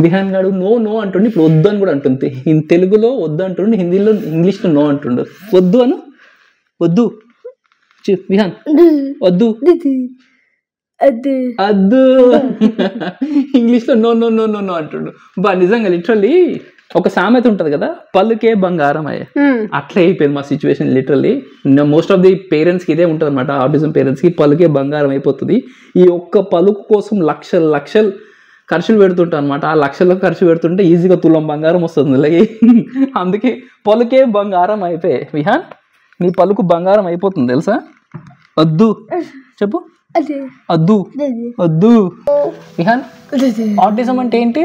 విహాన్ గారు no no అంటుండే, ఇప్పుడు వద్దు అని కూడా అంటుంది. తెలుగులో వద్దు అంటుండే, హిందీలో ఇంగ్లీష్లో నో అంటుండు. వద్దు అను, వద్దు విహాన్, వద్దు అద్దు, ఇంగ్లీష్లో no no no no no అంటుండు. బా నిజంగా లిటరల్లీ ఒక సామెత ఉంటుంది కదా, పలుకే బంగారం అయ్యే, అట్లా అయిపోయింది మా situation. Literally most of the పేరెంట్స్కి ఇదే ఉంటుంది అనమాట, ఆటిజం పేరెంట్స్కి పలుకే బంగారం అయిపోతుంది. ఈ ఒక్క పలుకు కోసం లక్షలు లక్షలు ఖర్చులు పెడుతుంటారు అనమాట. ఆ లక్షల్లో ఖర్చు పెడుతుంటే ఈజీగా తులం బంగారం వస్తుంది. అలాగే అందుకే పలుకే బంగారం అయిపోయాయి. విహాన్ నీ పలుకు బంగారం అయిపోతుంది తెలుసా. వద్దు చెప్పు, వద్దు వద్దు. విహాన్ ఆటిజం అంటే ఏంటి,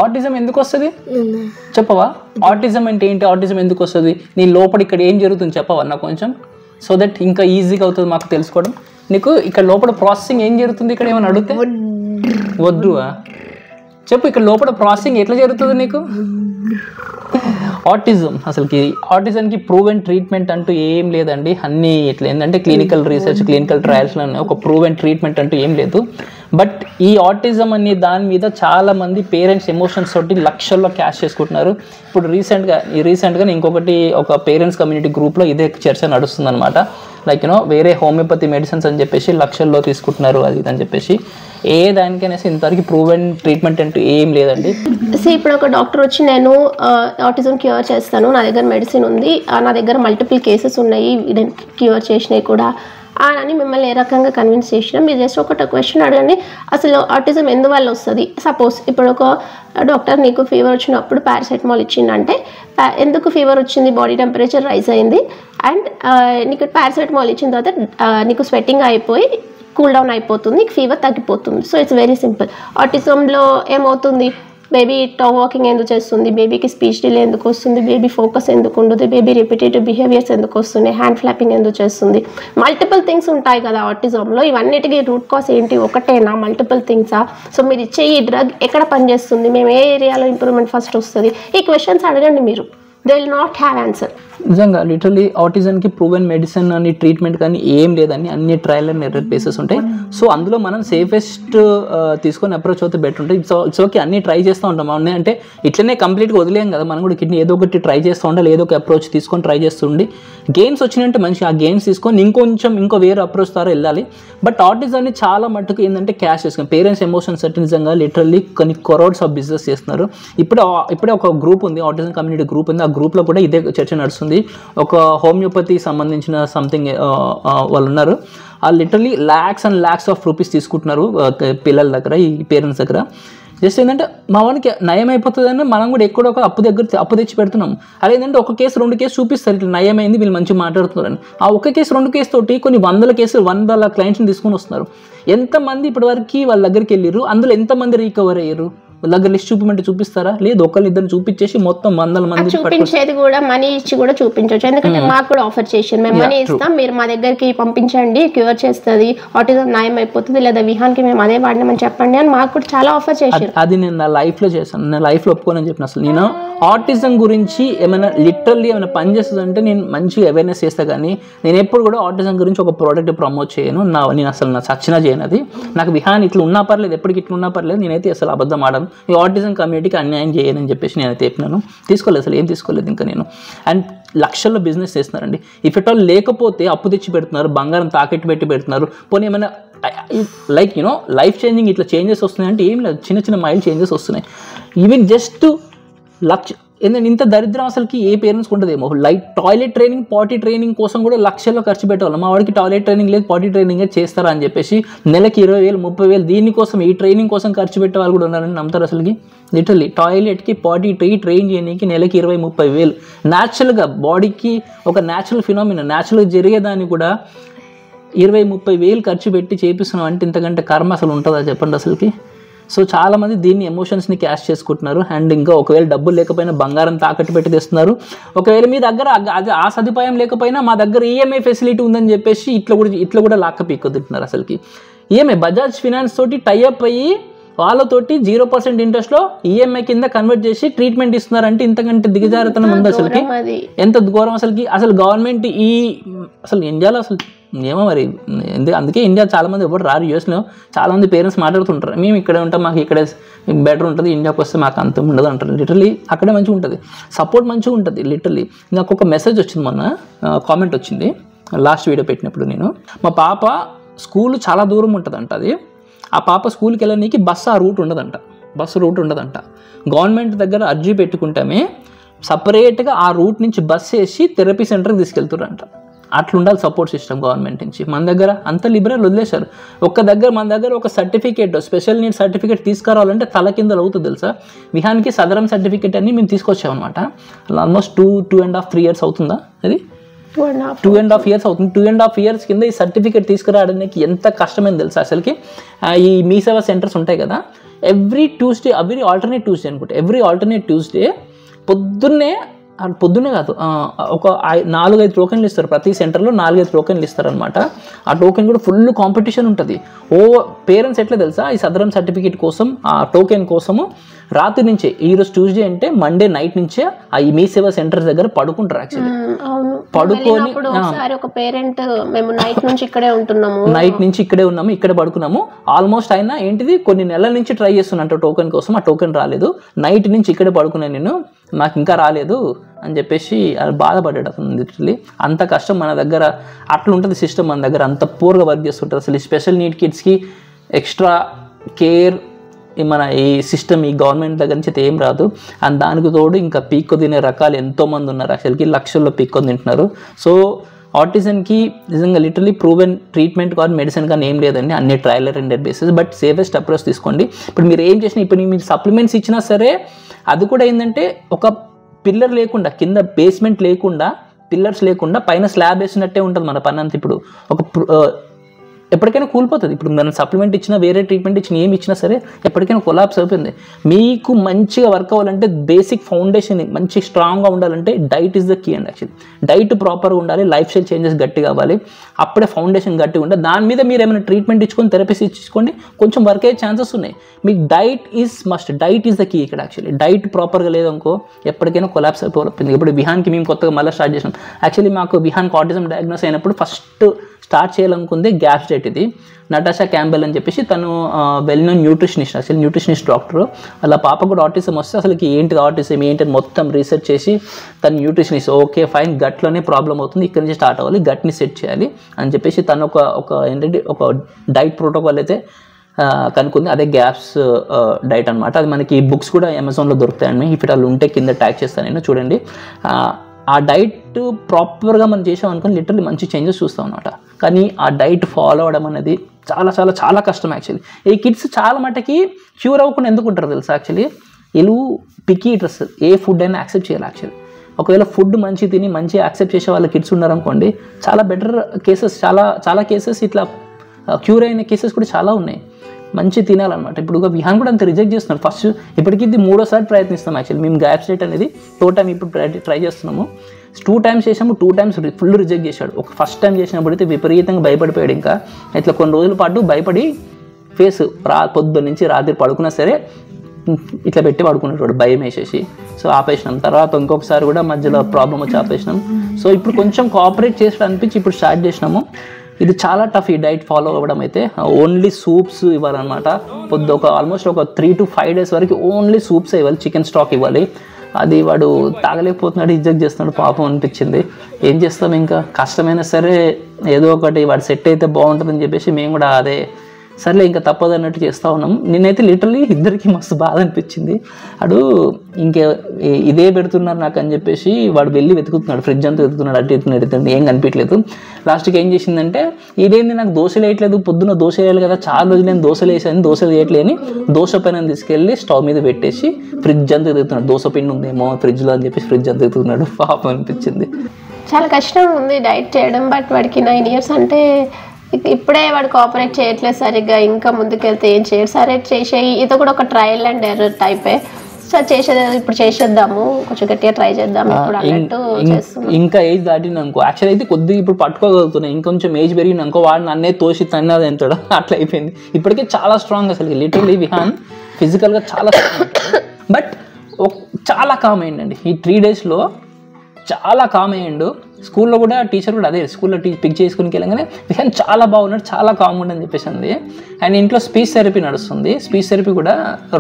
ఆటిజం ఎందుకు వస్తుంది చెప్పవా? ఆటిజం అంటే ఏంటి, ఆటిజం ఎందుకు వస్తుంది, నీ లోపల ఇక్కడ ఏం జరుగుతుంది చెప్పవా నాకు కొంచెం, సో దట్ ఇంకా ఈజీగా అవుతుంది మాకు తెలుసుకోవడం. నీకు ఇక్కడ లోపల ప్రాసెసింగ్ ఏం జరుగుతుంది, ఇక్కడ ఏమైనా అడిగితే వద్దు చెప్పు, ఇక్కడ లోపల ప్రాసెసింగ్ ఎట్లా జరుగుతుంది నీకు? ఆటిజం అసలుకి ఆటిజంకి ప్రూవెన్ ట్రీట్మెంట్ అంటూ ఏం లేదండి. అన్నీ ఇట్లా ఏంటంటే క్లినికల్ రీసెర్చ్, క్లినికల్ ట్రయల్స్లో ఒక ప్రూవెన్ ట్రీట్మెంట్ అంటూ ఏం లేదు. బట్ ఈ ఆటిజం అనే దాని మీద చాలామంది పేరెంట్స్ ఎమోషన్స్ తోటి లక్షల్లో క్యాష్ చేసుకుంటున్నారు. ఇప్పుడు రీసెంట్గా ఇంకొకటి ఒక పేరెంట్స్ కమ్యూనిటీ గ్రూప్లో ఇదే చర్చ నడుస్తుంది అనమాట. లైక్ వేరే హోమియోపతి మెడిసిన్స్ అని చెప్పేసి లక్షల్లో తీసుకుంటున్నారు అది అని చెప్పేసి. ఏ దానికైనా ఇంతవరకు ప్రూవెన్ ట్రీట్మెంట్ అంటూ ఏం లేదండి. ఇప్పుడు ఒక డాక్టర్ వచ్చి నేను ఆటిజం క్యూర్ చేస్తాను, నా దగ్గర మెడిసిన్ ఉంది, నా దగ్గర మల్టిపుల్ కేసెస్ ఉన్నాయి క్యూర్ చేసినవి కూడా అని మిమ్మల్ని ఏ రకంగా కన్విన్స్ చేసినా, మీరు జస్ట్ ఒక క్వశ్చన్ అడగండి, అసలు ఆటిజం ఎందువల్ల వస్తుంది. సపోజ్ ఇప్పుడు ఒక డాక్టర్ నీకు ఫీవర్ వచ్చినప్పుడు పారాసెటమాల్ ఇచ్చిందంటే ఎందుకు ఫీవర్ వచ్చింది, బాడీ టెంపరేచర్ రైజ్ అయింది అండ్ నీకు పారాసెటమాల్ ఇచ్చిన తర్వాత నీకు స్వెట్టింగ్ అయిపోయి కూల్ డౌన్ అయిపోతుంది, నీకు ఫీవర్ తగ్గిపోతుంది. So it's very simple. ఆటిజంలో ఏమవుతుంది, బేబీ టాక్ వాకింగ్ ఎందుకు చేస్తుంది, బేబీకి స్పీచ్ డిలే ఎందుకు వస్తుంది, బేబీ ఫోకస్ ఎందుకు ఉండదు, బేబీ రిపిటేటివ్ బిహేవియర్స్ ఎందుకు వస్తున్నాయి, హ్యాండ్ ఫ్లాపింగ్ ఎందుకు చేస్తుంది, మల్టిపుల్ థింగ్స్ ఉంటాయి కదా ఆటిజంలో. ఇవన్నిటికీ రూట్ కాజ్ ఏంటి, ఒకటేనా మల్టిపుల్ థింగ్సా? సో మీరు ఇచ్చే ఈ డ్రగ్ ఎక్కడ పనిచేస్తుంది, మేము ఏ ఏరియాలో ఇంప్రూవ్మెంట్ ఫస్ట్ వస్తుంది, ఈ క్వశ్చన్స్ అడగండి మీరు. They will not have answer. నిజంగా లిటరలీ ఆటిజంకి ప్రూవెన్ మెడిసిన్ అని ట్రీట్మెంట్ కానీ ఏం లేదని అన్ని ట్రయల్ అండ్ ఎర్రర్ బేసెస్ ఉంటాయి. సో అందులో మనం సేఫెస్ట్ తీసుకొని అప్రోచ్ అవుతే బెటర్ ఉంటుంది. ఇట్స్ ఓకే, అన్ని ట్రై చేస్తూ ఉంటాం అంటే ఇట్లనే కంప్లీట్గా వదిలేం కదా, మనం కూడా కిడ్నీ ఏదో ఒకటి ట్రై చేస్తూ ఉండాలి, ఏదో ఒక అప్రోచ్ తీసుకొని ట్రై చేస్తుండి గెయిన్స్ వచ్చినంటే మంచి ఆ గెయిన్స్ తీసుకొని ఇంకో వేరే అప్రోచ్ ద్వారా వెళ్ళాలి. బట్ ఆటిజంని చాలా మట్టుకు ఏంటంటే క్యాష్ చేసుకుని పేరెంట్స్ ఎమోషన్స్ అంటే నిజంగా లిటరల్లీ కొన్ని క్రోర్స్ ఆఫ్ బిజినెస్ చేస్తున్నారు. ఇప్పుడే ఒక గ్రూప్ ఉంది, ఆటిజం కమ్యూనిటీ గ్రూప్ ఉంది, ఆ గ్రూప్లో కూడా ఇదే చర్చ నడుస్తుంది. ఒక హోమియోపతి సంబంధించిన సంథింగ్ వాళ్ళు ఉన్నారు, వాళ్ళు literally lakhs and lakhs of rupees తీసుకుంటున్నారు పిల్లల దగ్గర, ఈ పేరెంట్స్ దగ్గర. జస్ట్ ఏంటంటే మా వానికి నయం అయిపోతుందని మనం కూడా ఎక్కడో ఒక అప్పు తెచ్చి పెడుతున్నాం. అదేంటంటే ఒక కేసు 2 కేసు చూపిస్తారు ఇట్లా నయమైంది, వీళ్ళు మంచిగా మాట్లాడుతున్నారని. ఆ ఒక కేసు 2 కేసు తోటి కొన్ని 100 క్లయింట్స్ని తీసుకొని వస్తున్నారు. ఎంతమంది ఇప్పటివరకు వాళ్ళ దగ్గరికి వెళ్ళారు, అందులో ఎంతమంది రికవర్ అయ్యారు, వాళ్ళ దగ్గర లిస్ట్ చూపించమంటే చూపిస్తారా? లేదు, ఒకళ్ళిద్దరు చూపించేసి మొత్తం 100 మంది చూపించేది కూడా మనీ ఇచ్చి కూడా చూపించవచ్చు. ఎందుకంటే మాకు కూడా ఆఫర్ చేశారు, మేము మనీ ఇస్తాం, మీరు మా దగ్గరికి పంపించండి, క్యూర్ చేస్తుంది, ఆటిజం నయం అయిపోతుంది, లేదా విహాన్కి మేము అదే వాడినామని చెప్పండి అని మాకు కూడా చాలా ఆఫర్ చేశారు. అది నేను నా లైఫ్లో చేశాను, నా లైఫ్లో ఒప్పుకోనని చెప్పిన. అసలు నేను ఆటిజం గురించి ఏమైనా లిటరల్లీ ఏమైనా పని చేస్తుందంటే నేను మంచిగా అవేర్నెస్ చేస్తా, కానీ నేను ఎప్పుడు కూడా ఆటిజం గురించి ఒక ప్రోడక్ట్ ప్రమోట్ చేయను. నేను అసలు నా సచ్చినా చేయను. అది నాకు విహాన్ ఇట్లా ఉన్నా పర్లేదు, ఎప్పటికి ఇట్లా ఉన్నా పర్లేదు, నేనైతే అసలు అబద్ధం ఆడను. ఈ ఆటిజం కమ్యూనిటీకి అన్యాయం చేయనని చెప్పేసి నేనైతే చెప్పినాను. తీసుకోలేదు, అసలు ఏం తీసుకోలేదు ఇంకా నేను. అండ్ లక్షల్లో బిజినెస్ చేస్తున్నారండి. ఇఫ్ ఇట్ ఆల్ లేకపోతే అప్పు తెచ్చి పెడుతున్నారు, బంగారం తాకెట్టు పెట్టి పెడుతున్నారు. పోనీ ఏమైనా లైక్ లైఫ్ చేంజింగ్ ఇట్లా చేంజెస్ వస్తున్నాయి అంటే ఏం లేదు, చిన్న చిన్న మైల్డ్ చేంజెస్ వస్తున్నాయి. ఈవెన్ జస్ట్ ఏంటంటే ఇంత దరిద్రం అసలుకి ఏ పేరెంట్స్కి ఉంటుందేమో. లైక్ టాయిలెట్ ట్రైనింగ్, పాటీ ట్రైనింగ్ కోసం కూడా లక్షల్లో ఖర్చు పెట్టేవాళ్ళం. మా వాడికి టాయిలెట్ ట్రైనింగ్ లేదు, పాటీ ట్రైనింగ్ చేస్తారా అని చెప్పేసి నెలకి 20,000 30,000 దీనికోసం, ఈ ట్రైనింగ్ కోసం ఖర్చు పెట్టే వాళ్ళు కూడా ఉన్నారని నమ్ముతారు అసలుకి. లిటరల్లీ టాయిలెట్కి పాటీ ట్రైన్ చేయడానికి నెలకి 20,000-30,000 న్యాచురల్గా బాడీకి ఒక న్యాచురల్ ఫినామినా, న్యాచురల్గా జరిగేదాన్ని కూడా 20,000-30,000 ఖర్చు పెట్టి చేపిస్తున్నాం అంటే ఇంతకంటే కర్మ అసలు ఉంటుందా చెప్పండి అసలుకి. సో చాలామంది దీన్ని ఎమోషన్స్ని క్యాష్ చేసుకుంటున్నారు. అండ్ ఇంకా ఒకవేళ డబ్బులు లేకపోయినా బంగారం తాకట్టు పెట్టి తెస్తున్నారు. ఒకవేళ మీ దగ్గర ఆ సదుపాయం లేకపోయినా మా దగ్గర ఈఎంఐ ఫెసిలిటీ ఉందని చెప్పేసి ఇట్లా కూడా లాక్క పీక్కు తింటున్నారు అసలుకి. ఈఎంఐ బజాజ్ ఫినాన్స్ తోటి టైఅప్ అయ్యి వాళ్ళతోటి 0% ఇంట్రెస్ట్లో ఈఎంఐ కింద కన్వర్ట్ చేసి ట్రీట్మెంట్ ఇస్తున్నారంటే ఇంతకంటే దిగజారుతనం ఉంది అసలుకి. ఎంత ఘోరం అసలుకి. అసలు గవర్నమెంట్ అసలు ఇండియాలో అసలు ఏమో మరి అందుకే ఇండియా చాలామంది ఎవరు రారు. యూఎస్లో చాలామంది పేరెంట్స్ మాట్లాడుతుంటారు, మేము ఇక్కడే ఉంటాం, మాకు ఇక్కడే బెటర్ ఉంటుంది, ఇండియాకి వస్తే మాకు అంత ఉండదు అంటారు. లిటరలీ అక్కడే మంచిగా ఉంటుంది, సపోర్ట్ మంచిగా ఉంటుంది. లిటరలీ నాకు ఒక మెసేజ్ వచ్చింది మొన్న, కామెంట్ వచ్చింది లాస్ట్ వీడియో పెట్టినప్పుడు. నేను మా పాప స్కూల్ చాలా దూరం ఉంటుందంట. అది ఆ పాప స్కూల్కి వెళ్ళడానికి బస్సు రూట్ ఉండదంట. గవర్నమెంట్ దగ్గర అర్జీ పెట్టుకుంటామే సపరేట్గా ఆ రూట్ నుంచి బస్సు వేసి థెరపీ సెంటర్కి తీసుకెళ్తారంట. అట్లా ఉండాలి సపోర్ట్ సిస్టమ్ గవర్నమెంట్ నుంచి. మన దగ్గర అంత లిబరల్ వదిలేశారు. మన దగ్గర ఒక సర్టిఫికేట్, స్పెషల్ నీడ్ సర్టిఫికేట్ తీసుకురావాలంటే తల కిందలు అవుతుంది తెలుసా. విహాన్కి సదరం సర్టిఫికేట్ అని మేము తీసుకొచ్చామన్నమాట. ఆల్మోస్ట్ 2.5-3 years అవుతుందా, అది 2.5 years అవుతుంది. 2.5 years కింద ఈ సర్టిఫికేట్ తీసుకురావడానికి ఎంత కష్టమైంది తెలుసా అసలుకి. ఈ మీ సేవా సెంటర్స్ ఉంటాయి కదా, ఎవ్రీ ఆల్టర్నేట్ ట్యూస్డే పొద్దున్నే కాదు, ఒక 4-5 టోకెన్లు ఇస్తారు. ప్రతి సెంటర్లో 4-5 టోకెన్లు ఇస్తారనమాట. ఆ టోకెన్ కూడా ఫుల్ కాంపిటీషన్ ఉంటుంది. పేరెంట్స్ ఎట్లా తెలుసా, ఈ సదరం సర్టిఫికేట్ కోసం ఆ టోకెన్ కోసము రాత్రి నుంచే, ఈరోజు ట్యూస్డే అంటే మండే నైట్ నుంచే ఆ మీ సేవా సెంటర్స్ దగ్గర పడుకుంటారు. యాక్చువల్లీ పడుకొని ఒక పేరెంట్ మేము నైట్ నుంచి ఇక్కడే ఉన్నాము, ఇక్కడే పడుకున్నాము. ఆల్మోస్ట్ అయినా ఏంటిది కొన్ని నెలల నుంచి ట్రై చేస్తున్నట్టు టోకెన్ కోసం, ఆ టోకెన్ రాలేదు. నైట్ నుంచి ఇక్కడే పడుకున్నాను నేను, నాకు ఇంకా రాలేదు అని చెప్పేసి అది బాధపడ్డాడు అతను. లిటరలీ అంత కష్టం మన దగ్గర, అట్లా ఉంటుంది సిస్టమ్ మన దగ్గర, అంత పూర్గా వర్క్ చేస్తుంటుంది. అసలు ఈ స్పెషల్ నీడ్ కిడ్స్కి ఎక్స్ట్రా కేర్ మన ఈ సిస్టమ్ ఈ గవర్నమెంట్ దగ్గర నుంచి అయితే ఏం రాదు. అండ్ దానికి తోడు ఇంకా పీక్కు తినే రకాలు ఎంతోమంది ఉన్నారు. యాక్చువల్కి లక్షల్లో పీక్కొని తింటున్నారు. సో ఆటిజంకి నిజంగా లిటరలీ ప్రూవెన్ ట్రీట్మెంట్ కానీ మెడిసిన్ కానీ ఏం లేదండి, అన్ని trial and error basis. But safest approach తీసుకోండి. ఇప్పుడు మీరు ఏం చేసినా, ఇప్పుడు మీరు సప్లిమెంట్స్ ఇచ్చినా సరే అది కూడా ఏంటంటే ఒక పిల్లర్ లేకుండా, కింద బేస్మెంట్ లేకుండా, పిల్లర్స్ లేకుండా పైన స్లాబ్ వేసినట్టే ఉంటుంది మన పని అంతా. ఇప్పుడు ఎప్పటికైనా కూలిపోతుంది. ఇప్పుడు మనం సప్లిమెంట్ ఇచ్చినా, వేరే ట్రీట్మెంట్ ఇచ్చినా, ఏమి ఇచ్చినా సరే ఎప్పటికైనా కొలాప్స్ అయిపోయింది. మీకు మంచిగా వర్క్ అవ్వాలంటే బేసిక్ ఫౌండేషన్ మంచి స్ట్రాంగ్గా ఉండాలంటే diet is the key and. Actually diet ప్రాపర్గా ఉండాలి, లైఫ్ స్టైల్ చేంజెస్ గట్టిగా అవ్వాలి, అప్పుడే ఫౌండేషన్ గట్టిగా ఉండాలి. దాని మీద మీరు ఏమైనా ట్రీట్మెంట్ ఇచ్చుకొని థెరపీస్ ఇచ్చుకోండి, కొంచెం వర్క్ అయ్యే ఛాన్సెస్ ఉన్నాయి. మీకు diet is must, diet is the key ఇక్కడ. యాక్చువల్లీ డైట్ ప్రాపర్గా లేదనుకో ఎప్పటికైనా కొలాప్స్ అయిపోతుంది. ఇప్పుడు విహాన్కి మేము కొత్తగా మళ్ళీ స్టార్ట్ చేసాం. యాక్చువల్లీ మాకు విహాన్కి ఆటిజం డయాగ్నోస్ అయినప్పుడు ఫస్ట్ స్టార్ట్ చేయాలనుకుంది గ్యాప్స్ డైట్. ఇది నటాషా క్యాంబెల్ అని చెప్పేసి తను వెల్ నోన్ న్యూట్రిషనిస్ట్, అసలు న్యూట్రిషనిస్ట్ డాక్టర్. అలా పాప కూడా ఆటిజం వస్తే అసలుకి ఏంటిది ఆటిజం ఏంటని మొత్తం రీసెర్చ్ చేసి తను న్యూట్రిషనిస్ట్, ఓకే ఫైన్ గట్లోనే ప్రాబ్లం అవుతుంది, ఇక్కడ నుంచి స్టార్ట్ అవ్వాలి, గట్ని సెట్ చేయాలి అని చెప్పేసి తను ఏంటంటే ఒక డైట్ ప్రోటోకాల్ అయితే కనుక్కుంది. అదే గ్యాప్స్ డైట్ అనమాట. అది మనకి బుక్స్ కూడా అమెజాన్లో దొరుకుతాయండి. ఇఫ్ అలా ఉంటే కింద ట్యాగ్ చేస్తాను నేను, చూడండి. ఆ డైట్ ప్రాపర్గా మనం చేసాం అనుకుని లిటరల్లీ మంచి చేంజెస్ చూస్తాం అనమాట. కానీ ఆ డైట్ ఫాలో అవ్వడం అనేది చాలా చాలా చాలా కష్టం. యాక్చువల్లీ ఈ కిడ్స్ చాలా మటుకి క్యూర్ అవ్వకుండా ఎందుకు ఉంటారు తెలుసా. యాక్చువల్లీ వీళ్ళు పికీ ఈటర్స్, ఏ ఫుడ్ అయినా యాక్సెప్ట్ చేయాలి. యాక్చువల్లీ ఒకవేళ ఫుడ్ మంచి తిని మంచి యాక్సెప్ట్ చేసే వాళ్ళ కిడ్స్ ఉన్నారనుకోండి, చాలా బెటర్ కేసెస్, చాలా కేసెస్ ఇట్లా క్యూర్ అయిన కేసెస్ కూడా చాలా ఉన్నాయి. మంచి తినాలన్నమాట. ఇప్పుడు విహాన్ కూడా అంత రిజెక్ట్ చేస్తున్నారు. ఫస్ట్ ఇప్పటికి ఇది 3వ ప్రయత్నిస్తాం. యాక్చువల్లీ మేము గ్యాప్స్ డైట్ అనేది టైం ఇప్పుడు ట్రై చేస్తున్నాము. 2 times చేసాము, 2 times ఫుల్ రిజెక్ట్ చేశాడు. ఫస్ట్ టైం చేసినప్పుడు అయితే విపరీతంగా భయపడిపోయాడు. ఇంకా ఇట్లా కొన్ని రోజుల పాటు భయపడి ఫేస్ పొద్దున్న నుంచి రాత్రి పడుకున్నా సరే ఇట్లా పెట్టి పడుకునేవాడు భయం వేసేసి. సో ఆపేసినాం. తర్వాత ఇంకొకసారి కూడా మధ్యలో ప్రాబ్లం వచ్చి ఆపేసినాం. సో ఇప్పుడు కొంచెం కోఆపరేట్ చేసి అనిపించి ఇప్పుడు స్టార్ట్ చేసినాము. ఇది చాలా టఫ్ ఈ డైట్ ఫాలో అవ్వడం అయితే. Only soups ఇవ్వాలన్నమాట. ఆల్మోస్ట్ ఒక 3 to 5 days వరకు ఓన్లీ సూప్స్ ఇవ్వాలి, చికెన్ స్టాక్ ఇవ్వాలి. అది వాడు తాగలేకపోతున్నాడు, రిజెక్ట్ చేస్తున్నాడు, పాపం అనిపించింది. ఏం చేస్తాం, ఇంకా కష్టమైనా సరే ఏదో ఒకటి వాడు సెట్ అయితే బాగుంటుందని చెప్పేసి మేము కూడా అదే సర్లే ఇంకా తప్పదు అన్నట్టు చేస్తూ ఉన్నాం. నేనైతే లిటరలీ ఇద్దరికి మస్తు బాధ అనిపించింది. వాడు ఇంకే ఇదే పెడుతున్నారు నాకు అని చెప్పేసి వాడు వెళ్ళి వెతుకుతున్నాడు, ఫ్రిడ్జ్ అంతా వెతుకుతున్నాడు, అటు ఎత్తుతున్నాడు, ఏం కనిపించలేదు. లాస్ట్కి ఏం చేసిందంటే ఇదేంది నాకు దోశలు వేయట్లేదు, పొద్దున్న దోశ వేయాలి కదా, చాలా రోజులు నేను దోశలు వేసాను, దోశలు వేయట్లేని దోశ పైన తీసుకెళ్ళి స్టవ్ మీద పెట్టేసి ఫ్రిడ్జ్ అంతా వెతుకుతున్నాడు. దోశ పిండి ఉందేమో ఫ్రిడ్జ్లో అని చెప్పేసి ఫ్రిడ్జ్ అంతా వెతుకుతున్నాడు. పాపం అనిపించింది. చాలా కష్టం ఉంది డైట్ చేయడం. బట్ వాడికి 9 years అంటే ఇప్పుడే వాడు కోఆపరేట్ చేయట్లేదు సరిగ్గా. ఇంకా ముందుకెళ్తే ఏం చేయడు. సరే చేసేయి, ఇది కూడా ఒక ట్రయల్ అండ్ ఎర్రర్ టైపే. సార్ ఇప్పుడు చేసేద్దాము, కొంచెం గట్టిగా ట్రై చేద్దాము ఇప్పుడు అన్నట్టు చేస్తున్నాం. ఇంకా ఏజ్ దాటింది అనుకో, యాక్చువల్ అయితే కొద్దిగా ఇప్పుడు పట్టుకోగలుగుతున్నాయి, ఇంకొంచెం ఏజ్ పెరిగింది అనుకో వాడు నన్నే తోసి తన్నది ఎంతడా అట్లా అయిపోయింది. ఇప్పటికే చాలా స్ట్రాంగ్ అసలు లిటరలీ విహాన్ ఫిజికల్గా చాలా స్ట్రాంగ్. బట్ చాలా కామ్ అయ్యండి ఈ 3 daysలో, చాలా కామ్ అయ్యిండు. స్కూల్లో కూడా టీచర్ కూడా అదే స్కూల్లో పిక్ చేసుకుని వెళ్ళగానే విహాన్ చాలా బాగున్నాడు, చాలా కామ్ ఉండని చెప్పేసి అంది. అండ్ ఇంట్లో స్పీచ్ థెరపీ నడుస్తుంది. స్పీచ్ థెరపీ కూడా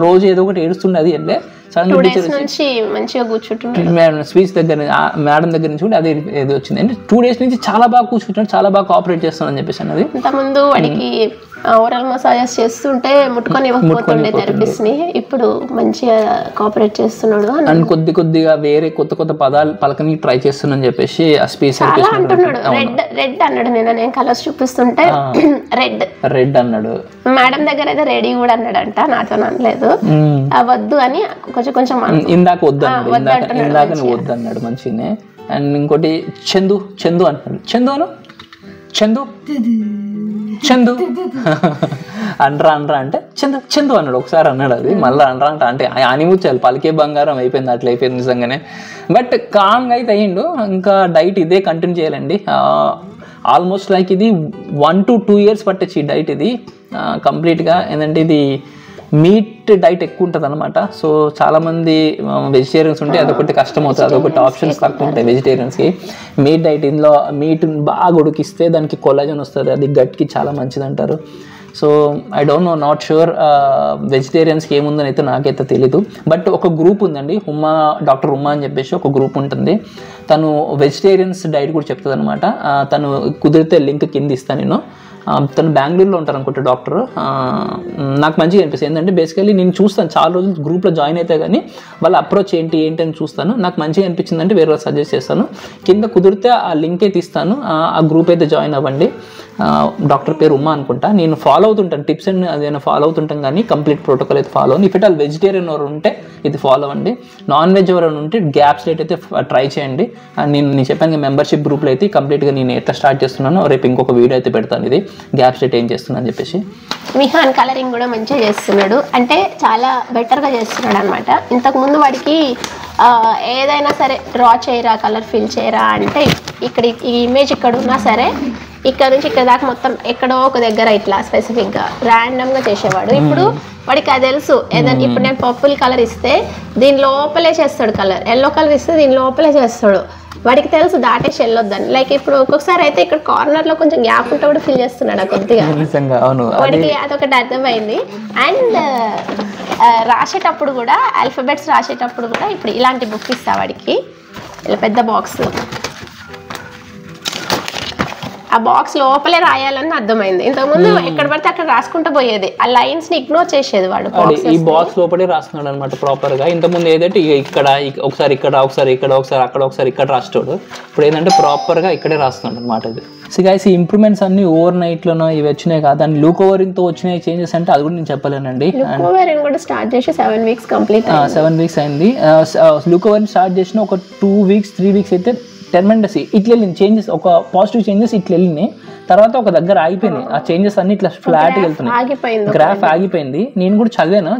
రోజు ఏదో ఒకటి ఏడుస్తుండే. అది వెళ్ళే సడన్ నుంచి మంచిగా కూర్చుంటున్నాడు స్పీచ్ దగ్గర మేడం దగ్గర నుంచి కూడా అదే ఏదో వచ్చింది. అంటే 2 days నుంచి చాలా బాగా కూర్చుంటున్నాడు, చాలా బాగా కోఆపరేట్ చేస్తున్నాడు అని చెప్పేసి అన్నది. ఇంతకుముందు వాడికి ఓరల్ మసాజెస్ చేస్తుంటే ముట్టుకొని ఇవ్వకపోతుండే థెరపిస్ట్ ని, ఇప్పుడు మంచిగా కోఆపరేట్ చేస్తున్నాడు. అండ్ కొద్దిగా వేరే కొత్త పదాలు పలకని ట్రై చేస్తున్నాను చెప్పేసి ఆ స్పీచ్ అంటున్నాడు. రెడ్ అన్నాడు, నేను కలర్స్ చూపిస్తుంటే రెడ్ అన్నాడు. మేడం దగ్గర అయితే రెడీ కూడా అన్నాడంట, నాతో అనలేదు. వద్దు అని కొంచెం ఇందాక వద్దన్నాడు మంచిగానే. అండ్ ఇంకోటి చందు అంటున్నాడు. చందు అనరా అంటే చందు అన్నాడు. ఒకసారి అన్నాడు, అది మళ్ళీ అనరా అంటే అనిముచ్చాలి పలికే బంగారం అయిపోయింది, అట్లా అయిపోయింది నిజంగానే. బట్ కామ్గా అయితే అయ్యిండు. ఇంకా డైట్ ఇదే కంటిన్యూ చేయాలండి. ఆల్మోస్ట్ లైక్ ఇది 1 to 2 years పట్టచ్చు ఈ డైట్ ఇది కంప్లీట్గా. ఏంటంటే ఇది మీట్ డైట్ ఎక్కువ ఉంటుంది అనమాట. సో చాలామంది వెజిటేరియన్స్ ఉంటే అదొకటి కష్టం అవుతుంది, అదొకటి ఆప్షన్స్ తక్కువ ఉంటాయి వెజిటేరియన్స్కి. మీట్ డైట్, ఇందులో మీట్ బాగా ఉడికిస్తే దానికి కొలాజన్ వస్తుంది, అది గట్కి చాలా మంచిది అంటారు. So I don't know, not sure వెజిటేరియన్స్కి ఏముందని అయితే నాకైతే తెలీదు. బట్ ఒక గ్రూప్ ఉందండి, డాక్టర్ ఉమా అని చెప్పేసి ఒక గ్రూప్ ఉంటుంది. తను వెజిటేరియన్స్ డైట్ కూడా చెప్తుంది అనమాట. తను కుదిరితే లింక్ కింద ఇస్తాను నేను. తను బెంగళూరులో ఉంటారు అనుకుంటా డాక్టర్. నాకు మంచిగా అనిపిస్తుంది. ఏంటంటే బేసికలీ నేను చూస్తాను చాలా రోజులు గ్రూప్లో జాయిన్ అయితే కానీ వాళ్ళ అప్రోచ్ ఏంటి అని చూస్తాను. నాకు మంచిగా అనిపించింది అంటే వేరే సజెస్ట్ చేస్తాను. కింద కుదిరితే ఆ లింక్ అయితే ఇస్తాను, ఆ గ్రూప్ అయితే జాయిన్ అవ్వండి. డాక్టర్ పేరు ఉమా అనుకుంటా. నేను ఫాలో అవుతుంటాను టిప్స్ అండ్ అదేనా ఫాలో అవుతుంటాను, కానీ కంప్లీట్ ప్రోటోకాల్ అయితే ఫాలో అవ్వండి. ఇఫ్ ఇట్ ఆల్ వెజిటేరియన్ ఎవరు ఉంటే ఇది ఫాలో అవ్వండి. నాన్ వెజ్ ఎవరైనా ఉంటే గ్యాప్స్ డైట్ అయితే ట్రై చేయండి. అండ్ నేను చెప్పాను మెంబర్షిప్ గ్రూప్లో అయితే కంప్లీట్గా నేను ఎట్లా స్టార్ట్ చేస్తున్నానో రేపు ఇంకొక వీడియో అయితే పెడతాను, ఇది గ్యాప్స్ డైట్ ఏం చేస్తున్నాను అని చెప్పేసి. విహాన్ కలరింగ్ కూడా మంచిగా చేస్తున్నాడు, అంటే చాలా బెటర్గా చేస్తున్నాడు అనమాట. ఇంతకుముందు వాడికి ఏదైనా సరే డ్రా చేయరా, కలర్ ఫిల్ చేయరా అంటే ఇక్కడ ఈ ఇమేజ్ ఇక్కడ ఉన్నా సరే ఇక్కడ నుంచి ఇక్కడ దాకా మొత్తం ఎక్కడో ఒక దగ్గర ఇట్లా స్పెసిఫిక్గా ర్యాండమ్గా చేసేవాడు. ఇప్పుడు వాడికి అది తెలుసు. ఏదైనా ఇప్పుడు నేను పర్పుల్ కలర్ ఇస్తే దీని లోపలే చేస్తాడు, కలర్ ఎల్లో కలర్ ఇస్తే దీని లోపలే చేస్తాడు. వాడికి తెలుసు దాటేసి వెళ్ళొద్దని. లైక్ ఇప్పుడు ఒక్కొక్కసారి అయితే ఇక్కడ కార్నర్లో కొంచెం గ్యాప్ ఉంటే కూడా ఫిల్ చేస్తున్నాడు కొద్దిగా. వాడికి అదొకటి అర్థమైంది. అండ్ రాసేటప్పుడు కూడా ఆల్ఫాబెట్స్ రాసేటప్పుడు కూడా ఇప్పుడు ఇలాంటి బుక్ ఇస్తా వాడికి, ఇలా పెద్ద బాక్స్. ఆ బాక్స్ లోపలే రాయాలని అర్థమైంది. ఇంతకుముందు ఎక్కడ పడితే అక్కడ రాసుకుంటూ పోయేది, ఆ లైన్స్ ని ఇగ్నోర్ చేసేది వాడు. ఈ బాక్స్ లోపలే రాస్తున్నాడు అనమాట ప్రాపర్ గా. ఇంతకుముందు ఏదంటే ఇక్కడ ఒకసారి ఇక్కడ ఒకసారి ఇక్కడ ఒకసారి అక్కడ ఒకసారి ఇక్కడ రాస్తాడు. ఇప్పుడు ఏంటంటే ప్రాపర్ గా ఇక్కడే రాస్తున్నాడు అనమాట. ఇది సో గైస్ ఈ ఇంప్రూవ్మెంట్స్ అన్ని ఓవర్ నైట్ లోనో ఇవి వచ్చినాయి కాదు, అండ్ లూకోవరిన్ తో వచ్చినాయి చేంజెస్ అంటే అది కూడా నేను చెప్పలేనండి. లూకోవరిన్ కూడా స్టార్ట్ చేసి 7 weeks కంప్లీట్ 7 weeks అయింది. లూకోవరిన్ స్టార్ట్ చేసిన ఒక 2 weeks 3 weeks అయితే టెర్మెండస్ ఇట్లా వెళ్ళింది చేంజెస్, ఒక పాజిటివ్ చేంజెస్ ఇట్లా వెళ్ళినాయి. తర్వాత ఒక దగ్గర ఆగిపోయినాయి ఆ చేంజెస్ అన్ని, ఇట్లా ఫ్లాట్ వెళ్తున్నాయి, గ్రాఫ్ ఆగిపోయింది. నేను కూడా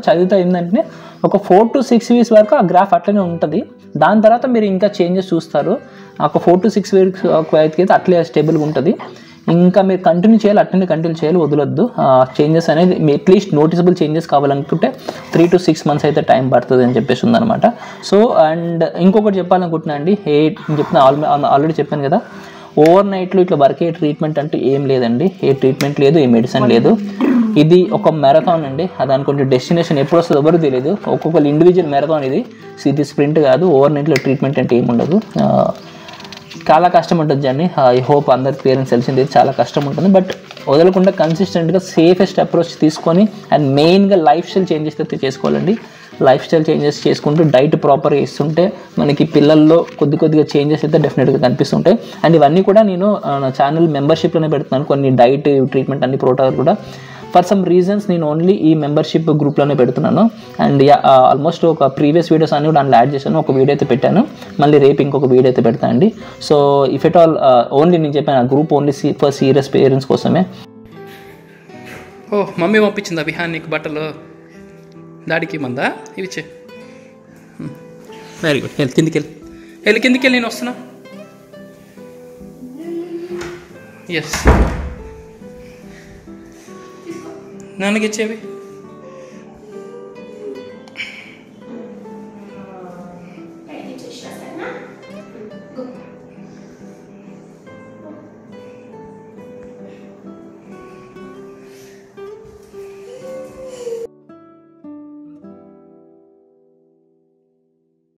చదివితే ఏంటంటే ఒక 4 to 6 weeks వరకు ఆ గ్రాఫ్ అట్లనే ఉంటుంది. దాని తర్వాత మీరు ఇంకా చేంజెస్ చూస్తారు. ఒక 4 to 6 weeks అయితే అట్లే స్టేబుల్గా ఉంటుంది. ఇంకా మీరు కంటిన్యూ చేయాలి, అట్లనే కంటిన్యూ చేయాలి, వదలొద్దు. చేంజెస్ అనేది అట్లీస్ట్ నోటిసబుల్ చేంజెస్ కావాలనుకుంటే 3 to 6 months అయితే టైం పడుతుంది అని చెప్పేసి ఉందన్నమాట. సో అండ్ ఇంకొకటి చెప్పాలనుకుంటున్నా అండి, ఆల్రెడీ చెప్పాను కదా, ఓవర్ నైట్లో ఇట్లా వర్క్ అయ్యే ట్రీట్మెంట్ అంటూ ఏం లేదండి. ఏ ట్రీట్మెంట్ లేదు, ఏ మెడిసిన్ లేదు. ఇది ఒక మ్యారథాన్ అండి. దాని కొంచెం డెస్టినేషన్ ఎప్పుడు వస్తుందో ఎవరు తెలియదు. ఒక్కొక్కరు ఇండివిజువల్ మ్యారథాన్ ఇది స్ప్రింట్ కాదు. ఓవర్ నైట్లో ట్రీట్మెంట్ అంటే ఏమి ఉండదు. చాలా కష్టం ఉంటుంది జర్నీ. ఐ హోప్ అందరి పేరెంట్స్ తెలిసింది, చాలా కష్టం ఉంటుంది. బట్ వదలకుండా కన్సిస్టెంట్గా సేఫెస్ట్ అప్రోచ్ తీసుకొని అండ్ మెయిన్గా లైఫ్ స్టైల్ చేంజెస్ అయితే చేసుకోవాలండి. లైఫ్ స్టైల్ చేంజెస్ చేసుకుంటూ డైట్ ప్రాపర్గా ఇస్తుంటే మనకి పిల్లల్లో కొద్దిగా చేంజెస్ అయితే డెఫినెట్గా కనిపిస్తుంటాయి. అండ్ ఇవన్నీ కూడా నేను నా ఛానల్ మెంబర్షిప్లోనే పెడుతున్నాను. కొన్ని డైట్ ట్రీట్మెంట్ అన్ని ప్రోటోకాల్ కూడా ఫర్ సమ్ రీజన్స్ నేను ఓన్లీ ఈ మెంబర్షిప్ గ్రూప్లోనే పెడుతున్నాను. అండ్ ఆల్మోస్ట్ ఒక ప్రీవియస్ వీడియోస్ అన్ని కూడా అందులో యాడ్ చేశాను. ఒక వీడియో అయితే పెట్టాను, మళ్ళీ రేపు ఇంకొక వీడియో అయితే పెడతాను అండి. So if at all only నేను చెప్పాను ఆ group only for serious parents కోసమే. మమ్మీ పంపించిందా విహాన్ నీకు బట్టలు? డాడీకి మందా ఇవిచ్చే వెరీ గుడ్. వెళ్ళి కిందికి వెళ్ళి నేను వస్తున్నా. ఎస్ నాన్నకి ఇచ్చేవి.